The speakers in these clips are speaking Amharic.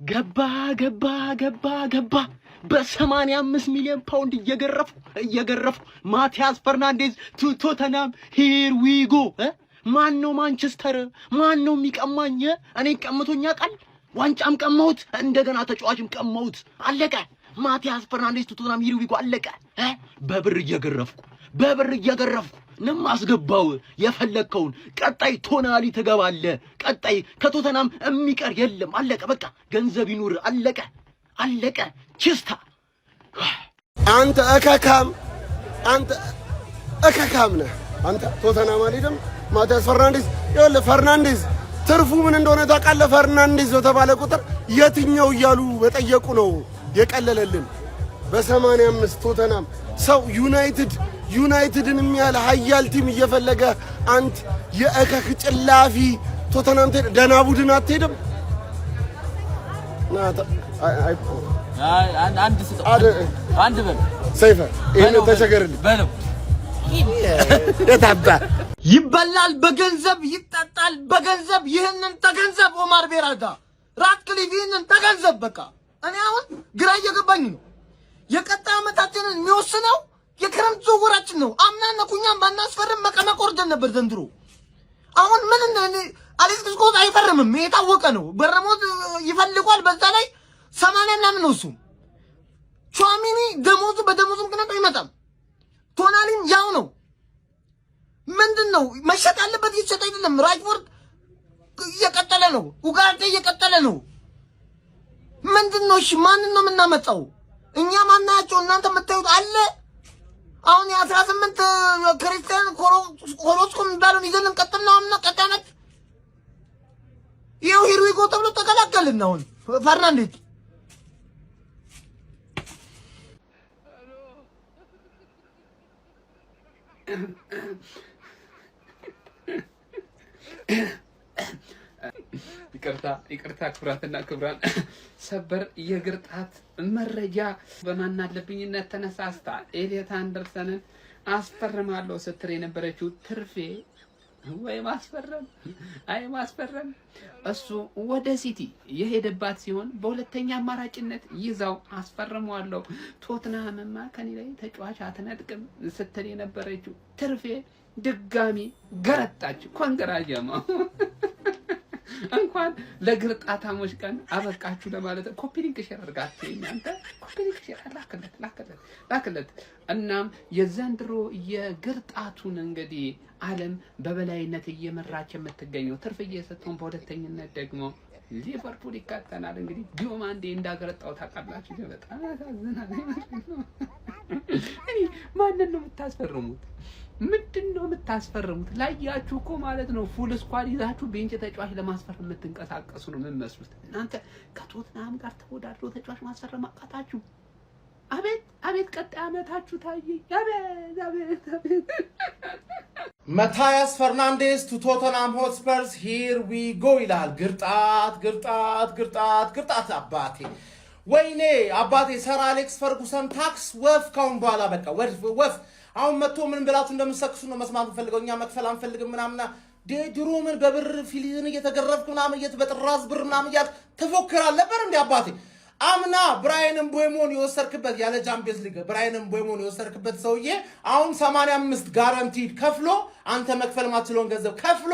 ገባ በ85 ሚሊዮን ፓውንድ እየገረፉ ማቲያስ ፈርናንዴዝ ቶተናም ሂር ዊ ጎ ማን ነው ማንቸስተር ማን ነው የሚቀማኝ እኔ ቀምቶኛ ቃል ዋንጫም ቀማሁት እንደገና ተጫዋችም ቀማሁት አለቀ ማቲያስ ፈርናንዴዝ ቶተናም ሂር ዊ ጎ አለቀ በብር እየገረፍኩ ነማስገባው የፈለከውን ቀጣይ ቶናሊ ተገባለ ቀጣይ ከቶተናም የሚቀር የለም አለቀ በቃ ገንዘብ ይኑር አለቀ ቺስታ አንተ እከካም ነህ አንተ ቶተናም አልሄድም ማቲያስ ፈርናንዴዝ ትርፉ ምን እንደሆነ ታውቃለህ ፈርናንዴዝ በተባለ ቁጥር የትኛው እያሉ በጠየቁ ነው የቀለለልን በ85 ቶተናም ሰው ዩናይትድን የሚያል ሀያል ቲም እየፈለገ አንተ የእከክ ጭላፊ ቶተናም ደና ቡድን አትሄድም አንድ በል ሰይፈ ይሄን ተሸገርልኝ በለው የታባ ይበላል በገንዘብ ይጣጣል በገንዘብ ይሄንን ተገንዘብ ኦማር ቤራዳ ራትክሊፍ ይሄንን ተገንዘብ በቃ እኔ አሁን ግራ እየገባኝ ነው የቀጣይ ዓመታችንን የሚወስነው የክረምት ዝውውራችን ነው አምናና ኩኛም ባናስፈርም መቀመቅ ወርደን ነበር ዘንድሮ አሁን ምን አሌክስ ስኮት አይፈርምም የታወቀ ነው በረሞት ይፈልጓል በዛ ላይ 80 ምናምን ነው እሱ ቹአሚኒ ደሞዙ በደሞዙ ምክንያት አይመጣም ቶናሊም ያው ነው ምንድነው መሸጥ ያለበት ይሸጥ አይደለም ራይትፎርድ እየቀጠለ ነው ኡጋርቴ እየቀጠለ ነው ምንድነው እሺ ማንን ነው የምናመጣው እኛ ማናቸው እናንተ የምታዩት አለ አሁን የ18 ክርስቲያን ኮሎስኮም እንዳሉን ይዘን እንቀጥል ነው አምና ቀጣነት ይሄው ሂርዊጎ ተብሎ ተከላከልን አሁን ፈርናንዴዝ ይቅርታ ክብራትና ክብራን ሰበር የግርጣት መረጃ በማን አለብኝነት ተነሳስታ ኤሊዮት አንደርሰንን አስፈርማለሁ ስትል የነበረችው ትርፌ ወይ ማስፈረም እሱ ወደ ሲቲ የሄደባት ሲሆን በሁለተኛ አማራጭነት ይዛው አስፈርሟለሁ ቶትናምማ ከኔ ላይ ተጫዋች አትነጥቅም ስትል የነበረችው ትርፌ ድጋሚ ገረጣች ኮንግራጀማ እንኳን ለግርጣታሞች ቀን አበቃችሁ ለማለት ኮፒ ሊንክ ሼር አድርጋችሁ እናንተ ኮፒ ሊንክ ሼር ላክለት እናም የዘንድሮ የግርጣቱን እንግዲህ ዓለም በበላይነት እየመራች የምትገኘው ትርፍዬ ስትሆን በሁለተኝነት ደግሞ ሊቨርፑል ይካተናል እንግዲህ ዲዮማንዴ እንዳገረጣው ታውቃላችሁ በጣም ያሳዝናል እኔ ማንን ነው የምታስፈርሙት ምንድነው የምታስፈርሙት ላያችሁ እኮ ማለት ነው ፉል ስኳድ ይዛችሁ ቤንች ተጫዋች ለማስፈረም የምትንቀሳቀሱ ነው የምትመስሉት እናንተ ከቶትናም ጋር ተወዳድሮ ተጫዋች ማስፈረም አቃታችሁ አቤት ቀጣይ ዓመታችሁ ታየ አቤት ማቲያስ ፈርናንዴዝ ቱ ቶተንሃም ሆትስፐርስ ሂር ዊ ጎ ይላል ግርጣት አባቴ ወይኔ አባቴ ሰር አሌክስ ፈርጉሰን ታክስ ወፍ ካሁን በኋላ በቃ ወፍ አሁን መጥቶ ምን ብላችሁ እንደምሰክሱ ነው መስማት ፈልገው እኛ መክፈል አንፈልግም ምናምና ድሮ ምን በብር ፊሊዝን እየተገረፍኩ ምናምን በጥራዝ ብር ምናምን ያል ተፎክራል ነበር እንዴ አባቴ አምና ብራያን ምቦሞን የወሰርክበት ያለ ቻምፒየንስ ሊግ ብራያን ምቦሞን የወሰርክበት ሰውዬ አሁን 85 ጋራንቲድ ከፍሎ አንተ መክፈል ማትችለውን ገንዘብ ከፍሎ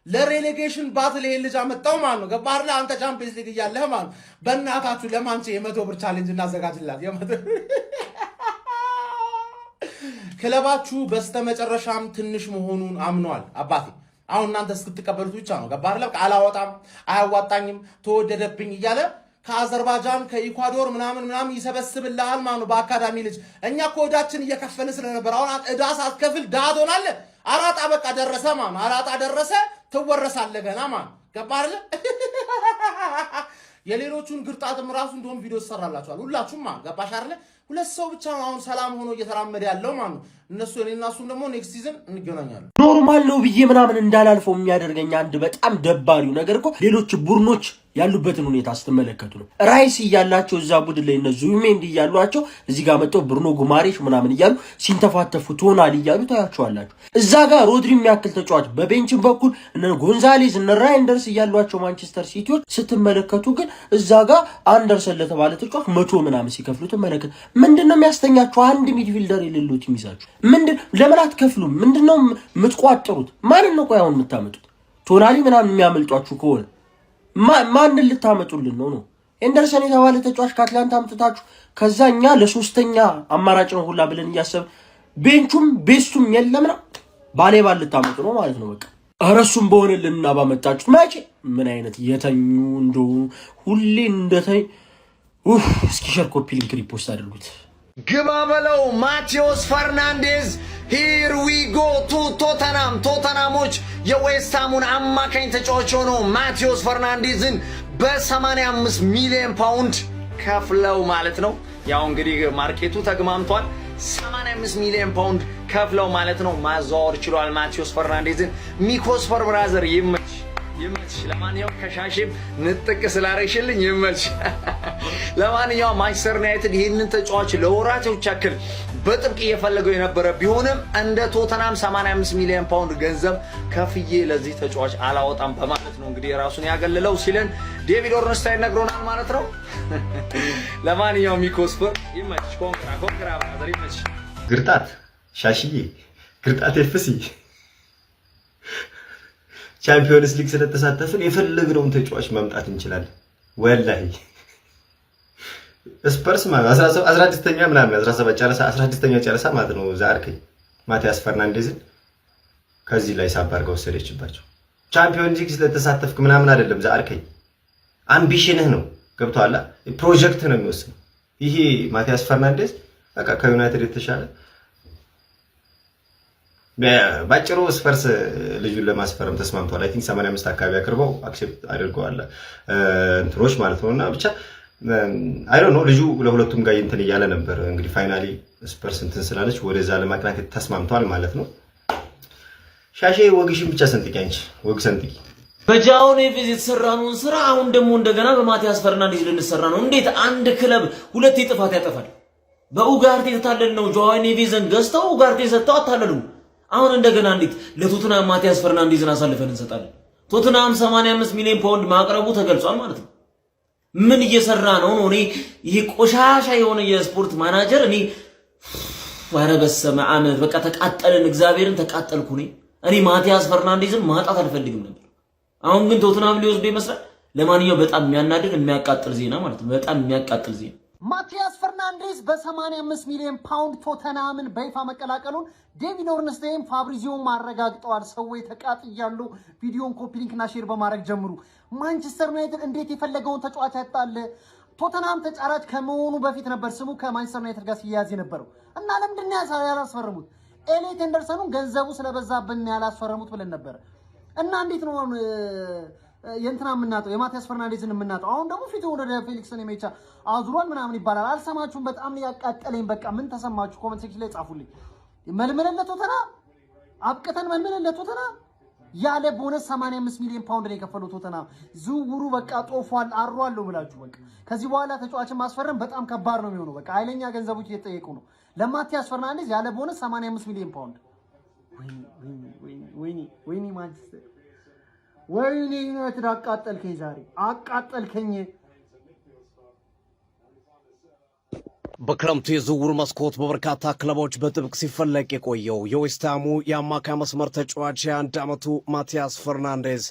ለሬሌጌሽን ባትል ይሄ ልጅ አመጣው ማለት ነው ገባህ አይደል አንተ ቻምፒየንስ ሊግ ያለህ ማለት በእናታችሁ ለማንቼ የ100 ብር ቻሌንጅ እናዘጋጅላት ክለባችሁ በስተመጨረሻም ትንሽ መሆኑን አምኗል አባቴ አሁን እናንተ እስክትቀበሉት ብቻ ነው ገባህ አይደል አላወጣም አያዋጣኝም ተወደደብኝ እያለ ከአዘርባይጃን ከኢኳዶር ምናምን ይሰበስብልሃል ማለት ነው በአካዳሚ ልጅ እኛ ኮዳችን እየከፈልን ስለነበር አሁን እዳስ አትከፍል ዳዶናል አራጣ በቃ ደረሰ ማለት ነው አራጣ ደረሰ ትወረሳለህ ገና ማለት ገባህ አይደል የሌሎቹን ግርጣትም ራሱ እንደውም ቪዲዮ ተሰራላችኋል ሁላችሁም ማለት ገባሽ አይደል ሁለት ሰው ብቻ ነው አሁን ሰላም ሆኖ እየተራመደ ያለው ማለት ነው እነሱ እኔና እሱም ደግሞ ኔክስት ሲዝን እንገናኛለን ኖርማል ነው ብዬ ምናምን እንዳላልፈው የሚያደርገኝ አንድ በጣም ደባሪው ነገር እኮ ሌሎች ቡድኖች ያሉበትን ሁኔታ ስትመለከቱ ነው ራይስ ይያላቸው እዛ ቡድን ላይ እነሱ ዩሜንዲ ይያሏቸው እዚህ ጋር መጥተው ብሩኖ ጉማሬሽ ምናምን ይያሉ ሲንተፋተፉ ቶናል ይያሉ ታያቸዋላችሁ እዛ ጋር ሮድሪ የሚያክል ተጫዋች በቤንችን በኩል እነ ጎንዛሌዝ እነ ራይንደርስ ይያሏቸው ማንቸስተር ሲቲዎች ስትመለከቱ ግን እዛ ጋር አንደርሰን ለተባለ ተጫዋች 100 ምናምን ሲከፍሉ ተመለከቱ ምንድነው የሚያስተኛቸው አንድ ሚድፊልደር የሌለው ቲም ይዛችሁ ምንድን ለምን አትከፍሉም ምንድነው የምትቋጥሩት ማንን ነው ቆይ አሁን የምታመጡት ቶናሊ ምናምን የሚያመልጧችሁ ከሆነ ማንን ልታመጡልን ነው ኤንደርሰን የተባለ ተጫዋች ከአትላንታ አምጥታችሁ ከዛኛ ለሶስተኛ አማራጭ ነው ሁላ ብለን ያሰብ ቤንቹም ቤስቱም የለም ነው ባሌ ልታመጡ ነው ማለት ነው በቃ አረሱም በሆነልና ባመጣችሁት ማጪ ምን አይነት የተኙ እንደሆኑ ሁሌ እንደተኝ እስኪ ሸር ኮፒ ሊንክ ሪፖስት አድርጉት ግባ በለው ማቴዎስ ፈርናንዴዝ Here we go to Tottenham. ቶተናሞች የዌስትሃሙን አማካኝ ተጫዋች ሆኖ ማቴዎስ ፈርናንዴዝን በ85 ሚሊዮን ፓውንድ ከፍለው ማለት ነው። ያው እንግዲህ ማርኬቱ ተግማምቷል። 85 ሚሊዮን ፓውንድ ከፍለው ማለት ነው ማዛወር ችሏል ማቴዎስ ፈርናንዴዝን። ሚኮስፈር ብራዘር ይመች ለማንኛውም ከሻሽም ንጥቅ ስላረሽልኝ ይመች። ለማንኛውም ማንቸስተር ዩናይትድ ይህንን ተጫዋች ለወራቶች ያክል በጥብቅ እየፈለገው የነበረ ቢሆንም እንደ ቶተናም 85 ሚሊዮን ፓውንድ ገንዘብ ከፍዬ ለዚህ ተጫዋች አላወጣም በማለት ነው እንግዲህ ራሱን ያገለለው ሲለን ዴቪድ ኦርንስታይን ነግሮናል ማለት ነው። ለማንኛውም ሚኮስፈር ይመች ኮንግራ ብራዘር ይመች። ግርጣት ሻሽዬ ግርጣት ኤፍሲ ቻምፒዮንስ ሊግ ስለተሳተፍን የፈለግነውን ተጫዋች ማምጣት እንችላለን ወላሂ ስፐርስ ማለት 16ኛ ምናምን 17 ጨረሳ 16ኛ ጨረሳ ማለት ነው ዛርከኝ ማቲያስ ፈርናንዴዝን ከዚህ ላይ ሳባርጋ ወሰደችባቸው ቻምፒዮንስ ሊግ ስለተሳተፍክ ምናምን አይደለም ዛርከኝ አምቢሽንህ ነው ገብቷላ ፕሮጀክት ነው የሚወስነው ይሄ ማቲያስ ፈርናንዴዝ በቃ ከዩናይትድ የተሻለ ባጭሩ ስፐርስ ልጁን ለማስፈረም ተስማምቷል አይ ቲንክ 85 አካባቢ አቅርበው አክሴፕት አድርገዋል እንትሮች ማለት ነውና ብቻ አይ ዶንት ኖ ልጁ ለሁለቱም ጋር እንትን ይያለ ነበር እንግዲህ ፋይናሊ ስፐርስ እንትን ስላለች ወደዛ ለማቅናት ተስማምቷል ማለት ነው ሻሼ ወግሽን ብቻ ሰንጥቂያንች ወግ ሰንጥቂ በጃኦ ኔቬዝ የተሰራውን ስራ አሁን ደግሞ እንደገና በማቲያስ ፈርናንዴዝ ልንሰራ ነው እንዴት አንድ ክለብ ሁለት ጥፋት ያጠፋል በኡጋርቴ ተታለል ነው ጃኦ ኔቬዝን ገዝተው ኡጋርቴ ሰጥተው አታለሉ አሁን እንደገና እንዴት ለቶተናም ማቲያስ ፈርናንዴዝን አሳልፈን እንሰጣለን ቶተናም 85 ሚሊዮን ፓውንድ ማቅረቡ ተገልጿል ማለት ነው ምን እየሰራ ነው እኔ ይሄ ቆሻሻ የሆነ የስፖርት ማናጀር እኔ ወረበሰመ አመት በቃ ተቃጠለን እግዚአብሔርን ተቃጠልኩ እኔ ማቲያስ ፈርናንዴዝን ማጣት አልፈልግም ነበር አሁን ግን ቶተናም ሊወስዱ ይመስላል ለማንኛውም በጣም የሚያናድድ የሚያቃጥል ዜና ማለት ነው በጣም የሚያቃጥል ዜና ማቲያስ ፈርናንዴዝ በ85 ሚሊዮን ፓውንድ ቶተናምን በይፋ መቀላቀሉን ዴቪድ ኦርንስታይን ፋብሪዚዮ ማረጋግጠዋል ሰዎች ተቃጥያሉ ቪዲዮን ኮፒ ሊንክና ሼር በማድረግ ጀምሩ ማንቸስተር ዩናይትድ እንዴት የፈለገውን ተጫዋች ያጣለ ቶተናም ተጫራች ከመሆኑ በፊት ነበር ስሙ ከማንቸስተር ዩናይትድ ጋር ሲያያዝ የነበረው እና ለምንድን ነው ያላስፈረሙት ኤሊት ኤንደርሰኑን ገንዘቡ ስለበዛብን ያላስፈረሙት ብለን ነበር እና እንዴት ነው የእንትና የምናጠው የማቲያስ ፈርናንዴዝን የምናጠው አሁን ደግሞ ፊቱ ወደ ፌሊክስን የሜቻ አዙሯል ምናምን ይባላል አልሰማችሁም በጣም ያቃጠለኝ በቃ ምን ተሰማችሁ ኮሜንት ሴክሽን ላይ ጻፉልኝ መልመለለ ቶተናም አብቀተን መልመለለ ቶተናም ያለ ቦነስ 85 ሚሊዮን ፓውንድ ነው የከፈለው ቶተናም ዝውውሩ በቃ ጦፏል አሯለው ብላችሁ በቃ ከዚህ በኋላ ተጫዋችን ማስፈረም በጣም ከባድ ነው የሚሆነው በቃ ኃይለኛ ገንዘቦች እየተጠየቁ ነው ለማቲያስ ፈርናንዴዝ ያለ ቦነስ 85 ሚሊዮን ፓውንድ ወይኔ ማንቸስተር ወይኔ ዩናይትድ አቃጠልከኝ ዛሬ አቃጠልከኝ በክረምቱ የዝውውር መስኮት በበርካታ ክለቦች በጥብቅ ሲፈለግ የቆየው የዌስትሃሙ የአማካይ መስመር ተጫዋች የ21 ዓመቱ ማቲያስ ፈርናንዴዝ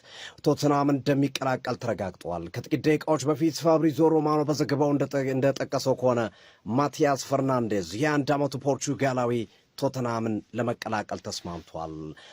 ቶተናም እንደሚቀላቀል ተረጋግጧል። ከጥቂት ደቂቃዎች በፊት ፋብሪዚዮ ሮማኖ በዘገባው እንደጠቀሰው ከሆነ ማቲያስ ፈርናንዴዝ የ21 ዓመቱ ፖርቹጋላዊ ቶተናምን ለመቀላቀል ተስማምቷል።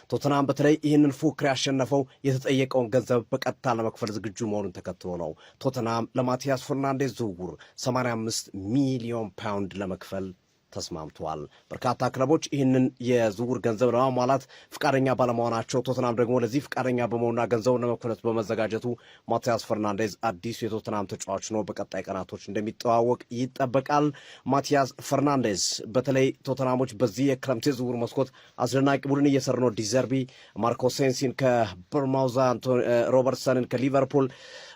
ቶተናም በተለይ ይህንን ፉክክር ያሸነፈው የተጠየቀውን ገንዘብ በቀጥታ ለመክፈል ዝግጁ መሆኑን ተከትሎ ነው። ቶተናም ለማቲያስ ፈርናንዴዝ ዝውውር 85 ሚሊዮን ፓውንድ ለመክፈል ተስማምቷል። በርካታ ክለቦች ይህንን የዝውውር ገንዘብ ለማሟላት ፍቃደኛ ባለመሆናቸው ቶተናም ደግሞ ለዚህ ፍቃደኛ በመሆኑና ገንዘቡን ለመክፈል በመዘጋጀቱ ማቲያስ ፈርናንዴዝ አዲሱ የቶተናም ተጫዋች ነው። በቀጣይ ቀናቶች እንደሚተዋወቅ ይጠበቃል። ማቲያስ ፈርናንዴዝ በተለይ ቶተናሞች በዚህ የክረምት የዝውውር መስኮት አስደናቂ ቡድን እየሰሩ ነው። ዲዘርቢ፣ ማርኮ ሴንሲን ከቦርንማውዝ፣ ሮበርትሰንን ከሊቨርፑል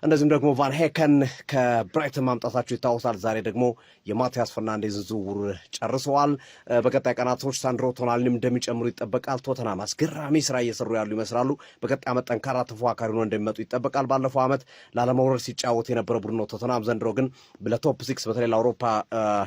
እንደዚሁም ደግሞ ቫን ሄከን ከብራይተን ማምጣታቸው ይታወሳል። ዛሬ ደግሞ የማቲያስ ፈርናንዴዝን ዝውውር ጨርሰዋል። በቀጣይ ቀናቶች ሳንድሮ ቶናሊንም እንደሚጨምሩ ይጠበቃል። ቶተናም አስገራሚ ስራ እየሰሩ ያሉ ይመስላሉ። በቀጣይ ዓመት ጠንካራ ተፎካካሪ ሆነው እንደሚመጡ ይጠበቃል። ባለፈው ዓመት ላለመውረድ ሲጫወት የነበረ ቡድን ነው ቶተናም። ዘንድሮ ግን ለቶፕ 6 በተለይ ለአውሮፓ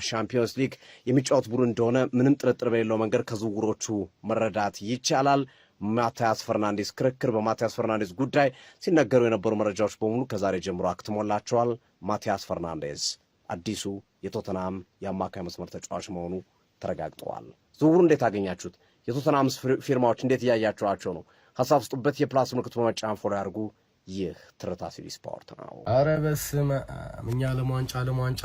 ሻምፒዮንስ ሊግ የሚጫወት ቡድን እንደሆነ ምንም ጥርጥር በሌለው መንገድ ከዝውውሮቹ መረዳት ይቻላል። ማቲያስ ፈርናንዴዝ ክርክር በማቲያስ ፈርናንዴዝ ጉዳይ ሲነገሩ የነበሩ መረጃዎች በሙሉ ከዛሬ ጀምሮ አክትሞላቸዋል። ማቲያስ ፈርናንዴዝ አዲሱ የቶተናም የአማካይ መስመር ተጫዋች መሆኑ ተረጋግጠዋል። ዝውውሩ እንዴት አገኛችሁት? የቶተናም ፊርማዎች እንዴት እያያችኋቸው ነው? ሀሳብ ስጡበት። የፕላስ ምልክቱ በመጫን ፎሎ ያድርጉ። ይህ ትርታ ሲቪ ስፖርት ነው። አረ በስመ አብ እኛ ለሟንጫ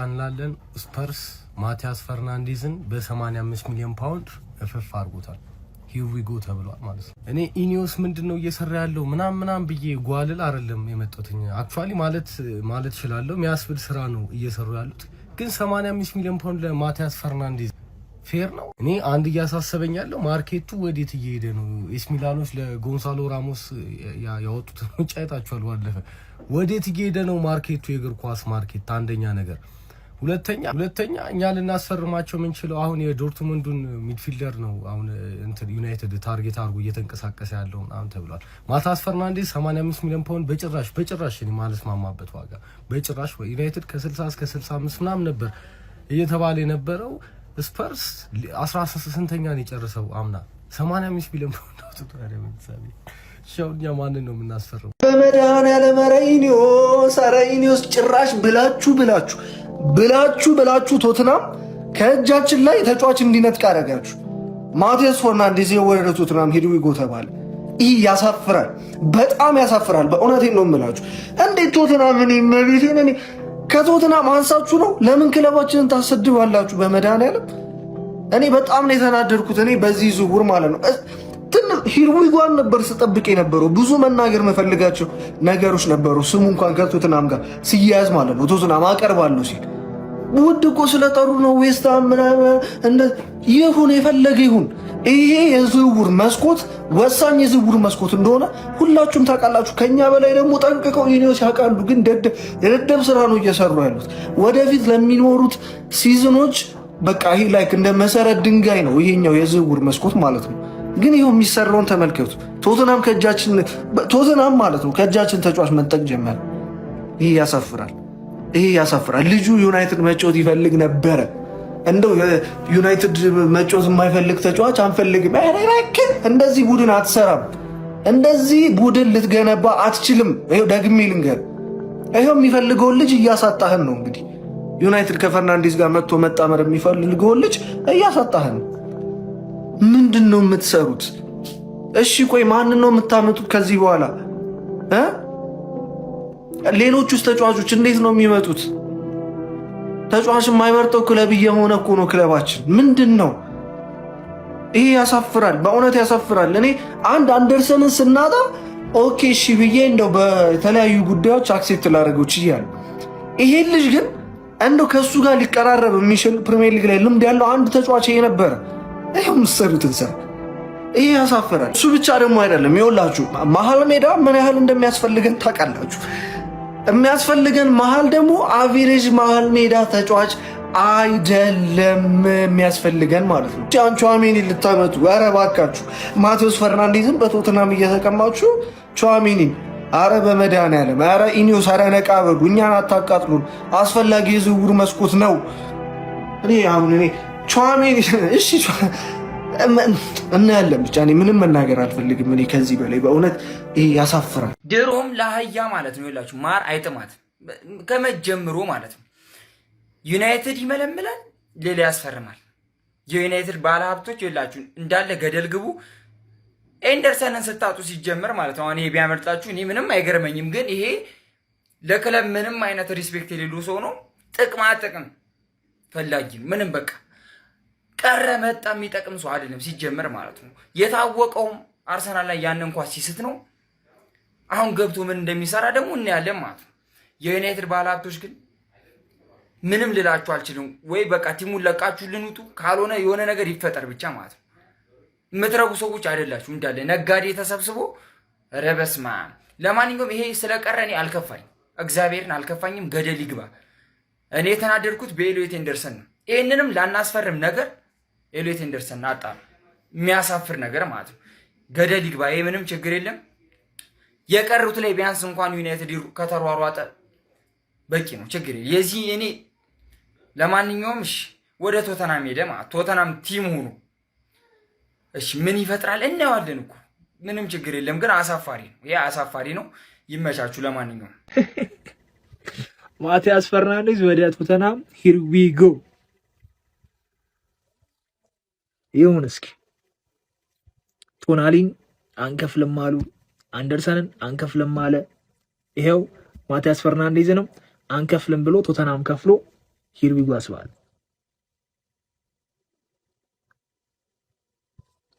እንላለን። ስፐርስ ማቲያስ ፈርናንዴዝን በ85 ሚሊዮን ፓውንድ እፍፍ አድርጎታል። ሂር ዊ ጎ ተብሏል ማለት ነው። እኔ ኢኒዮስ ምንድነው እየሰራ ያለው ምናምን ብዬ ጓልል አይደለም የመጣሁትኝ። አክቹአሊ ማለት እችላለሁ የሚያስብል ስራ ነው እየሰሩ ያሉት። ግን 85 ሚሊዮን ፓውንድ ለማቲያስ ፈርናንዴዝ ፌር ነው? እኔ አንድ እያሳሰበኝ ያለው ማርኬቱ ወዴት እየሄደ ነው? ኤስ ሚላኖች ለጎንሳሎ ራሞስ ያወጡት ውጭ አይታችኋል። ባለፈ ወዴት እየሄደ ነው ማርኬቱ? የእግር ኳስ ማርኬት አንደኛ ነገር። ሁለተኛ እኛ ልናስፈርማቸው የምንችለው አሁን የዶርትሙንዱን ሚድፊልደር ነው። አሁን እንትን ዩናይትድ ታርጌት አድርጎ እየተንቀሳቀሰ ያለው አሁን ተብሏል። ማቲያስ ፈርናንዴዝ 85 ሚሊዮን ፓውንድ በጭራሽ እኔ ማለት ማማበት ዋጋ በጭራሽ ዩናይትድ ከ60 እስከ 65 ምናምን ነበር እየተባለ የነበረው። ስፐርስ 16ኛ ነው የጨረሰው አምና 85 ሚሊዮን ፓውንድ አውጥቷል። ሻውኛ ማንን ነው የምናስፈርመው? በመድኃኒዓለም ኢኒዮስ ጭራሽ ብላችሁ ቶትናም ከእጃችን ላይ ተጫዋች እንዲነጥቅ አደረጋችሁ። ማቲያስ ፈርናንዴዝ የወረደ ቶትናም ሂር ዊ ጎ ተባለ። ይህ ያሳፍራል፣ በጣም ያሳፍራል። በእውነቴን ነው የምላችሁ። እንዴት ቶትናም እኔ ከቶትናም አንሳችሁ ነው? ለምን ክለባችንን ታሰድባላችሁ? በመድኃኒዓለም እኔ በጣም ነው የተናደድኩት። እኔ በዚህ ዝውውር ማለት ነው ሂር ዊ ጎ ነበር ስጠብቅ የነበረው። ብዙ መናገር መፈልጋቸው ነገሮች ነበሩ። ስሙ እንኳን ከቶትናም ጋር ሲያያዝ ማለት ነው ቶትናም አቀርባለሁ ሲል ውድ እኮ ስለጠሩ ነው ዌስትሃም ምናምን ይሁን የፈለገ ይሁን። ይሄ የዝውውር መስኮት ወሳኝ የዝውውር መስኮት እንደሆነ ሁላችሁም ታውቃላችሁ። ከኛ በላይ ደግሞ ጠንቅቀው ኢኒዮስ ያውቃሉ። ግን የደደብ ስራ ነው እየሰሩ ያሉት። ወደፊት ለሚኖሩት ሲዝኖች በቃ ይሄ ላይክ እንደ መሰረት ድንጋይ ነው ይሄኛው የዝውውር መስኮት ማለት ነው። ግን ይሄው የሚሰራውን ተመልከቱ። ቶተናም ማለት ነው ከእጃችን ተጫዋች መንጠቅ ጀመረ። ይሄ ያሳፍራል። ልጁ ዩናይትድ መጫወት ይፈልግ ነበረ። እንደው ዩናይትድ መጫወት የማይፈልግ ተጫዋች አንፈልግም። እንደዚህ ቡድን አትሰራም። እንደዚህ ቡድን ልትገነባ አትችልም። ይሄው ደግሜ ልንገር፣ ይሄው የሚፈልገውን ልጅ እያሳጣህን ነው። እንግዲህ ዩናይትድ ከፈርናንዴዝ ጋር መጥቶ መጣመር የሚፈልገውን ልጅ እያሳጣህን ነው። ምንድን ነው የምትሰሩት? እሺ ቆይ ማንን ነው የምታመጡት ከዚህ በኋላ? ሌሎቹስ ተጫዋቾች እንዴት ነው የሚመጡት? ተጫዋች የማይመርጠው ክለብ እየሆነ እኮ ነው ክለባችን። ምንድን ነው ይሄ? ያሳፍራል፣ በእውነት ያሳፍራል። እኔ አንድ አንደርሰንን ስናጣ ኦኬ እሺ ብዬ እንደው በተለያዩ ጉዳዮች አክሴፕት ላደርገው ችያለሁ። ይሄን ልጅ ግን እንደው ከእሱ ጋር ሊቀራረብ የሚችል ፕሪሚየር ሊግ ላይ ልምድ ያለው አንድ ተጫዋች ይሄ ነበረ። ይሄው የምትሰሩትን ስራ ይሄ ያሳፍራል። እሱ ብቻ ደግሞ አይደለም። ይኸውላችሁ መሀል ሜዳ ምን ያህል እንደሚያስፈልገን ታውቃላችሁ። የሚያስፈልገን መሀል ደግሞ አቬሬጅ መሀል ሜዳ ተጫዋች አይደለም የሚያስፈልገን ማለት ነው። ቹዋሜኒ ልታመጡ? ኧረ እባካችሁ ማቲያስ ፈርናንዴዝን በቶትናም እየተቀማችሁ ቹዋሜኒን፣ ኧረ በመድኃኒዓለም ኧረ ኢኒዮስ፣ ኧረ ነቃ በሉ። እኛን አታቃጥሉን። አስፈላጊ የዝውውር መስኮት ነው። እኔ ቹዋሜኒ እሺ እናያለን ብቻ። እኔ ምንም መናገር አልፈልግም። እኔ ከዚህ በላይ በእውነት ይሄ ያሳፍራል። ድሮም ለአህያ ማለት ነው ይላችሁ ማር አይጥማት ከመጀመሩ ማለት ነው። ዩናይትድ ይመለምላል፣ ሌላ ያስፈርማል። የዩናይትድ ባለሀብቶች ይላችሁ እንዳለ ገደል ግቡ። ኤንደርሰንን ስታጡ ሲጀመር ማለት ነው። አሁን ይሄ ቢያመልጣችሁ እኔ ምንም አይገርመኝም። ግን ይሄ ለክለብ ምንም አይነት ሪስፔክት የሌለው ሰው ነው። ጥቅማ ጥቅም ፈላጊ ምንም በቃ ቀረ መጣ የሚጠቅም ሰው አይደለም ሲጀመር ማለት ነው። የታወቀውም አርሰናል ላይ ያንን ኳስ ሲስት ነው። አሁን ገብቶ ምን እንደሚሰራ ደግሞ እናያለን ማለት ነው። የዩናይትድ ባለሀብቶች ግን ምንም ልላችሁ አልችልም። ወይ በቃ ቲሙን ለቃችሁ ልንውጡ፣ ካልሆነ የሆነ ነገር ይፈጠር ብቻ ማለት ነው። የምትረቡ ሰዎች አይደላችሁ እንዳለ ነጋዴ ተሰብስቦ ረበስማ። ለማንኛውም ይሄ ስለቀረ እኔ አልከፋኝ፣ እግዚአብሔርን አልከፋኝም። ገደል ይግባ። እኔ የተናደድኩት በኤሊዮት ኤንደርሰን ነው። ይህንንም ላናስፈርም ነገር ኤሊዮት ኤንደርሰን አጣ፣ የሚያሳፍር ነገር ማለት ነው። ገደል ይግባ። ይሄ ምንም ችግር የለም። የቀሩት ላይ ቢያንስ እንኳን ዩናይትድ ከተሯሯጠ በቂ ነው፣ ችግር የለም። የዚህ እኔ ለማንኛውም እሺ፣ ወደ ቶተናም ሄደ ማለት ቶተናም ቲም ሆኑ። እሺ ምን ይፈጥራል እናየዋለን እኮ ምንም ችግር የለም። ግን አሳፋሪ ነው፣ ያ አሳፋሪ ነው። ይመቻችሁ። ለማንኛውም ማቲያስ ፈርናንዴዝ ወደ ቶተናም ሂር ዊ ጎ ይሁን። እስኪ ቶናሊን አንከፍልም አሉ፣ አንደርሰንን አንከፍልም አለ። ይሄው ማቲያስ ፈርናንዴዝንም አንከፍልም ብሎ ቶተናም ከፍሎ ሂር ዊ ጎ አስባለ።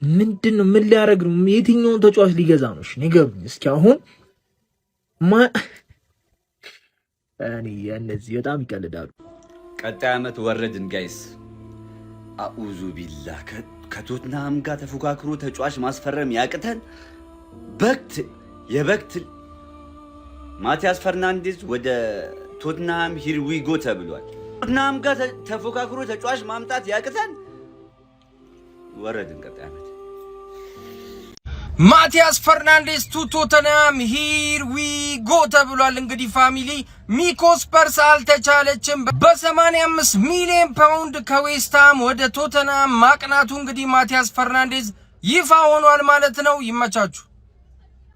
ምንድን ነው? ምን ሊያደርግ ነው? የትኛውን ተጫዋች ሊገዛ ነው? እሺ ንገሩኝ እስኪ። አሁን እኔ እነዚህ በጣም ይቀልዳሉ። ቀጣይ ዓመት ወረድን ጋይስ። አኡዙ ቢላ ከቶትናም ጋር ተፎካክሮ ተጫዋች ማስፈረም ያቅተን የበክት ማቲያስ ፈርናንዴዝ ወደ ቶትናም ሂር ዊ ጎ ተብሏል። ቶትናም ጋር ተፎካክሮ ተጫዋች ማምጣት ያቅተን ወረድን ቀጣይ ዓመት። ማቲያስ ፈርናንዴዝ ቱ ቶተናም ሂር ዊ ጎ ተብሏል። እንግዲህ ፋሚሊ ሚኮ ስፐርስ አልተቻለችም። በ85 ሚሊዮን ፓውንድ ከዌስትሃም ወደ ቶተናም ማቅናቱ እንግዲህ ማቲያስ ፈርናንዴዝ ይፋ ሆኗል ማለት ነው። ይመቻችሁ።